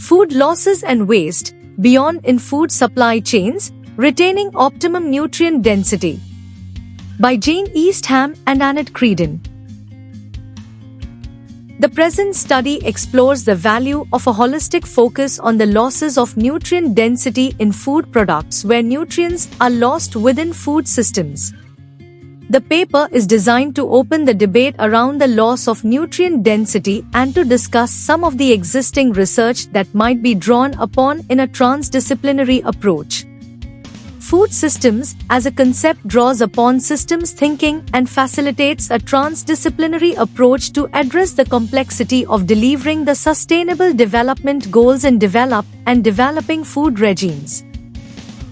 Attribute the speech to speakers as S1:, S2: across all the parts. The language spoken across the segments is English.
S1: Food losses and waste, beyond in food supply chains, retaining optimum nutrient density. By Jane Eastham and Annette Creedon. The present study explores the value of a holistic focus on the losses of nutrient density in food products where nutrients are lost within food systems. The paper is designed to open the debate around the loss of nutrient density and to discuss some of the existing research that might be drawn upon in a transdisciplinary approach. Food systems, as a concept, draws upon systems thinking and facilitates a transdisciplinary approach to address the complexity of delivering the Sustainable Development Goals in developed and developing food regimes.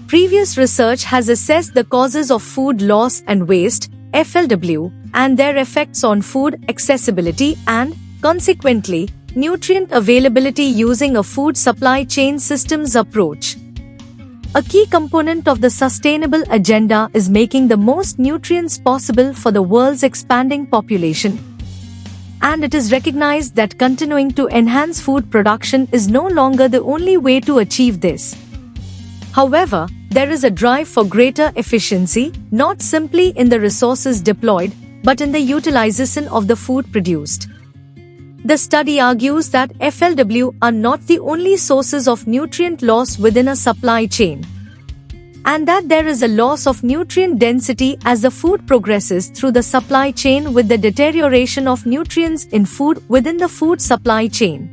S1: Previous research has assessed the causes of food loss and waste, FLW, and their effects on food accessibility and, consequently, nutrient availability using a food supply chain systems approach. A key component of the sustainable agenda is making the most nutrients possible for the world's expanding population. And it is recognized that continuing to enhance food production is no longer the only way to achieve this. However, there is a drive for greater efficiency, not simply in the resources deployed, but in the utilization of the food produced. The study argues that FLW are not the only sources of nutrient loss within a supply chain, and that there is a loss of nutrient density as the food progresses through the supply chain with the deterioration of nutrients in food within the food supply chain.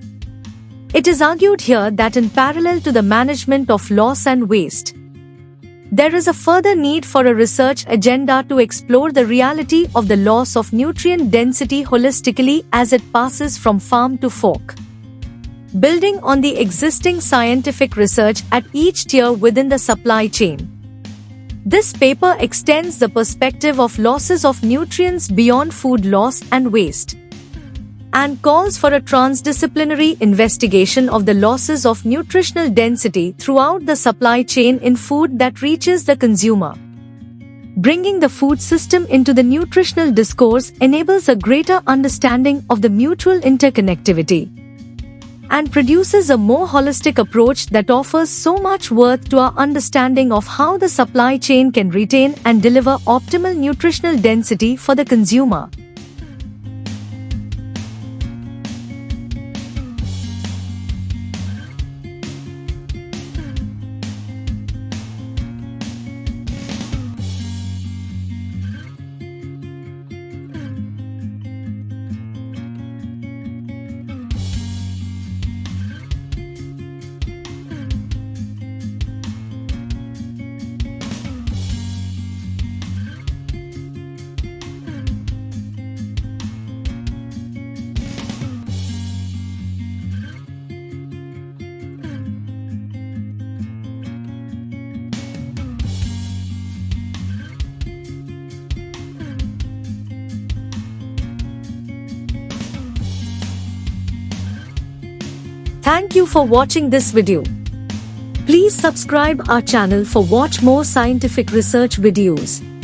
S1: It is argued here that in parallel to the management of loss and waste, there is a further need for a research agenda to explore the reality of the loss of nutrient density holistically as it passes from farm to fork. Building on the existing scientific research at each tier within the supply chain, this paper extends the perspective of losses of nutrients beyond food loss and waste, and calls for a transdisciplinary investigation of the losses of nutritional density throughout the supply chain in food that reaches the consumer. Bringing the food system into the nutritional discourse enables a greater understanding of the mutual interconnectivity and produces a more holistic approach that offers so much worth to our understanding of how the supply chain can retain and deliver optimal nutritional density for the consumer. Thank you for watching this video. Please subscribe our channel for watch more scientific research videos.